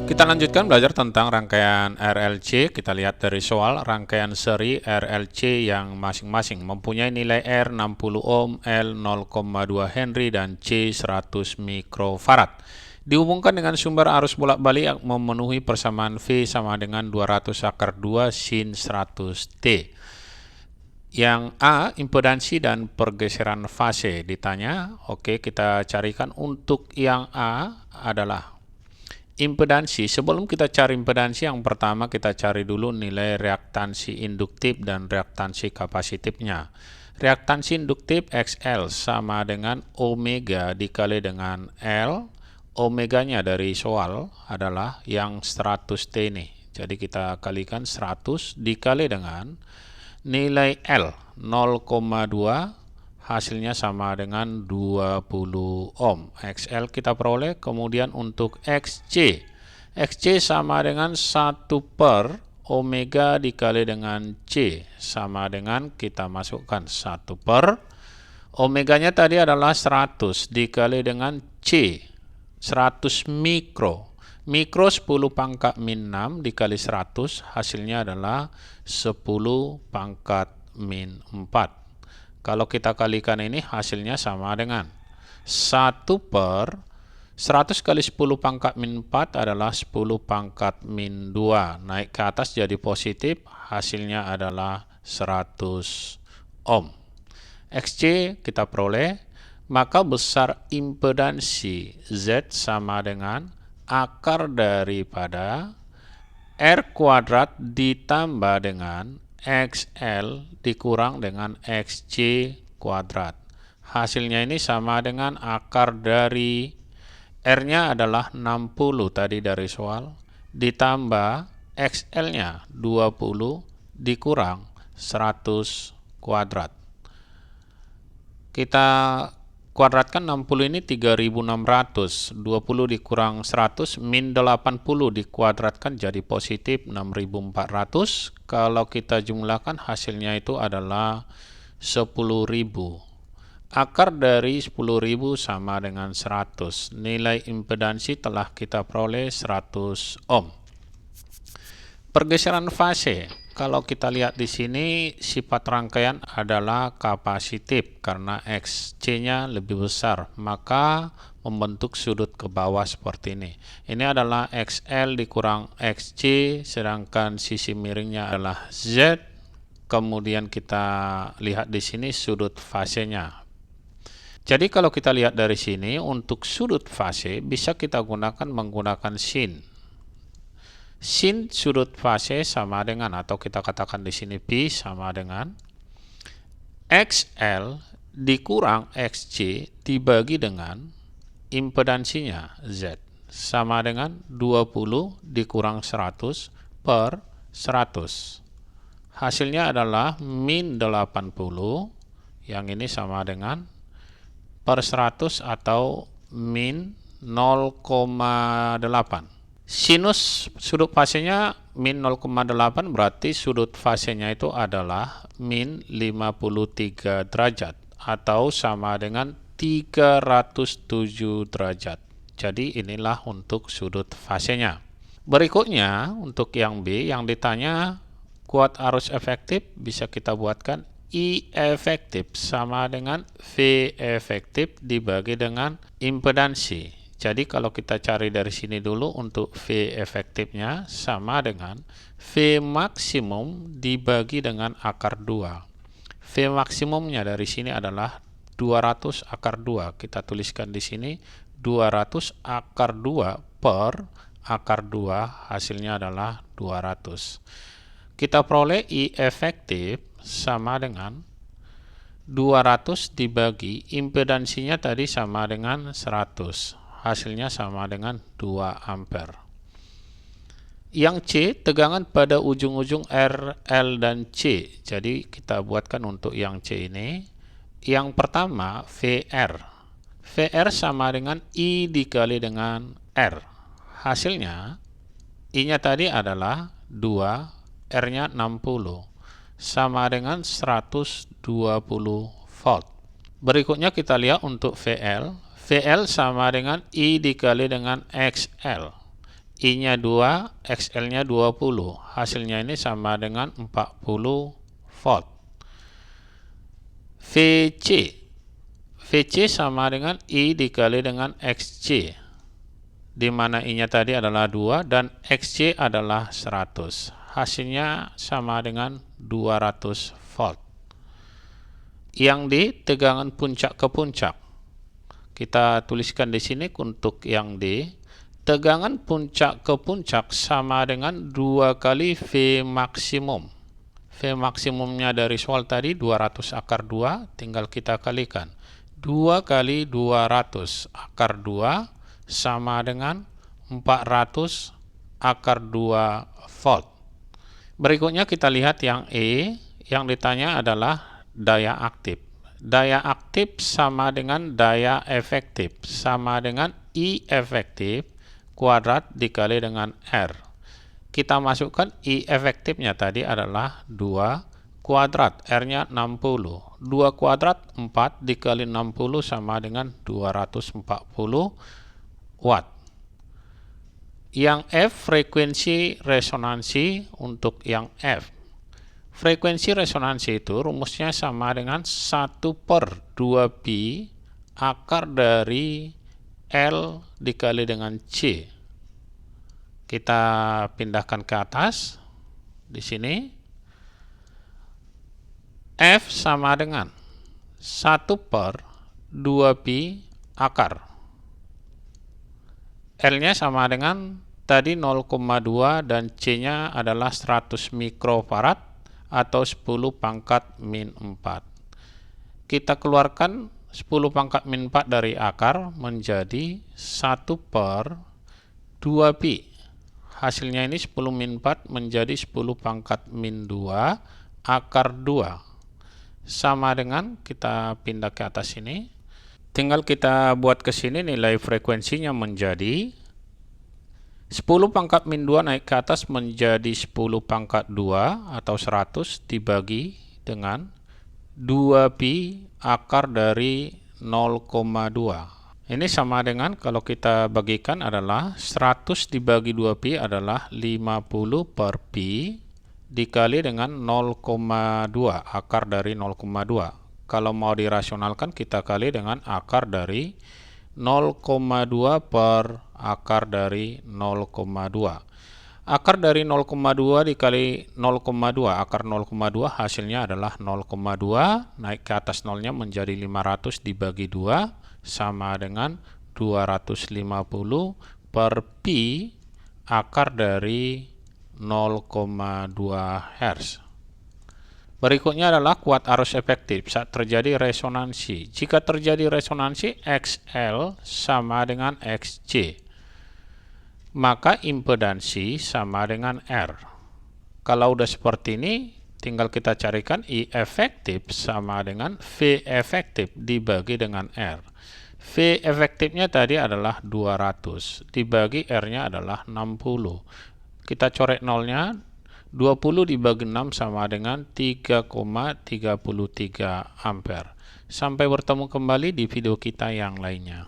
Kita lanjutkan belajar tentang rangkaian RLC. Kita lihat dari soal rangkaian seri RLC yang masing-masing mempunyai nilai R 60 ohm, L 0,2 Henry, dan C 100 mikrofarad. Dihubungkan dengan sumber arus bolak-balik yang memenuhi persamaan V sama dengan 200 akar 2 sin 100 T. Yang A, impedansi dan pergeseran fase ditanya. Oke, kita carikan untuk yang A adalah impedansi. Sebelum kita cari impedansi, yang pertama kita cari dulu nilai reaktansi induktif dan reaktansi kapasitifnya. Reaktansi induktif XL sama dengan omega dikali dengan L. Omeganya dari soal adalah yang 100 T ini. Jadi kita kalikan 100 dikali dengan nilai L 0,2, hasilnya sama dengan 20 ohm. XL kita peroleh. Kemudian untuk XC sama dengan 1 per omega dikali dengan C, sama dengan kita masukkan 1 per omeganya tadi adalah 100 dikali dengan C, 100 mikro. Mikro 10 pangkat min 6 dikali 100, hasilnya adalah 10 pangkat min 4. Kalau kita kalikan ini, hasilnya sama dengan 1 per 100 kali 10 pangkat min 4 adalah 10 pangkat min 2. Naik ke atas jadi positif, hasilnya adalah 100 ohm. XC kita peroleh, maka besar impedansi Z sama dengan akar daripada R kuadrat ditambah dengan XL dikurang dengan XC kuadrat. Hasilnya ini sama dengan akar dari R-nya adalah 60 tadi dari soal, ditambah XL-nya 20 dikurang 100 kuadrat. Kita kuadratkan 60 ini 3600, 20 dikurang 100 min 80 dikuadratkan jadi positif 6400. Kalau kita jumlahkan, hasilnya itu adalah 10.000. Akar dari 10.000 sama dengan 100. Nilai impedansi telah kita peroleh 100 ohm. Pergeseran fase. Kalau kita lihat di sini, sifat rangkaian adalah kapasitif karena XC-nya lebih besar, maka membentuk sudut ke bawah seperti ini. Ini adalah XL dikurang XC, sedangkan sisi miringnya adalah Z. Kemudian kita lihat di sini sudut fasenya. Jadi kalau kita lihat dari sini, untuk sudut fase bisa kita menggunakan sin. Sin sudut fase sama dengan, atau kita katakan di sini P sama dengan XL dikurang XC dibagi dengan impedansinya Z, sama dengan 20 dikurang 100 per 100. Hasilnya adalah min 80, yang ini sama dengan per 100 atau min 0,8. Sinus sudut fasenya min 0,8, berarti sudut fasenya itu adalah min 53 derajat atau sama dengan 307 derajat. Jadi inilah untuk sudut fasenya. Berikutnya untuk yang B, yang ditanya kuat arus efektif, bisa kita buatkan I efektif sama dengan V efektif dibagi dengan impedansi. Jadi kalau kita cari dari sini dulu, untuk V efektifnya sama dengan V maksimum dibagi dengan akar 2. V maksimumnya dari sini adalah 200 akar 2. Kita tuliskan di sini 200 akar 2 per akar 2, hasilnya adalah 200. Kita peroleh I efektif sama dengan 200 dibagi impedansinya tadi sama dengan 100. Hasilnya sama dengan 2 ampere. Yang C, tegangan pada ujung-ujung R, L, dan C. Jadi kita buatkan untuk yang C ini. Yang pertama VR. VR sama dengan I dikali dengan R. Hasilnya, I-nya tadi adalah 2, R-nya 60. Sama dengan 120 volt. Berikutnya kita lihat untuk VL. VL sama dengan I dikali dengan XL. I-nya 2, XL-nya 20. Hasilnya ini sama dengan 40 volt. VC. VC sama dengan I dikali dengan XC, di mana I-nya tadi adalah 2 dan XC adalah 100. Hasilnya sama dengan 200 volt. Yang di tegangan puncak ke puncak. Kita tuliskan di sini untuk yang D, tegangan puncak ke puncak sama dengan 2 kali V maksimum. V maksimumnya dari soal tadi 200 akar 2, tinggal kita kalikan. 2 kali 200 akar 2 sama dengan 400 akar 2 volt. Berikutnya kita lihat yang E, yang ditanya adalah daya aktif. Daya aktif sama dengan daya efektif, sama dengan I efektif kuadrat dikali dengan R. Kita masukkan I efektifnya tadi adalah 2 kuadrat, R-nya 60. 2 kuadrat 4 dikali 60 sama dengan 240 watt. Yang F frekuensi resonansi untuk yang F. Frekuensi resonansi itu rumusnya sama dengan 1/2pi akar dari L dikali dengan C. Kita pindahkan ke atas. Di sini F sama dengan 1/2pi akar. L-nya sama dengan tadi 0,2 dan C-nya adalah 100 mikrofarad atau 10 pangkat min 4. Kita keluarkan 10 pangkat min 4 dari akar menjadi 1/2pi. Hasilnya ini 10 min 4 menjadi 10 pangkat min 2 akar 2. Sama dengan, kita pindah ke atas ini. Tinggal kita buat ke sini, nilai frekuensinya menjadi 10 pangkat min 2 naik ke atas menjadi 10 pangkat 2 atau 100 dibagi dengan 2pi akar dari 0,2. Ini sama dengan kalau kita bagikan adalah 100 dibagi 2pi adalah 50/pi dikali dengan 0,2 akar dari 0,2. Kalau mau dirasionalkan kita kali dengan akar dari 0,2 per akar dari 0,2. Akar dari 0,2 dikali 0,2, akar 0,2 hasilnya adalah 0,2, naik ke atas nolnya menjadi 500 dibagi 2, sama dengan 250 per pi akar dari 0,2 Hz. Berikutnya adalah kuat arus efektif saat terjadi resonansi. Jika terjadi resonansi, XL sama dengan XC. Maka impedansi sama dengan R. Kalau udah seperti ini, tinggal kita carikan I efektif sama dengan V efektif dibagi dengan R. V efektifnya tadi adalah 200, dibagi R-nya adalah 60. Kita coret nolnya, 20 dibagi 6 sama dengan 3,33 ampere. Sampai bertemu kembali di video kita yang lainnya.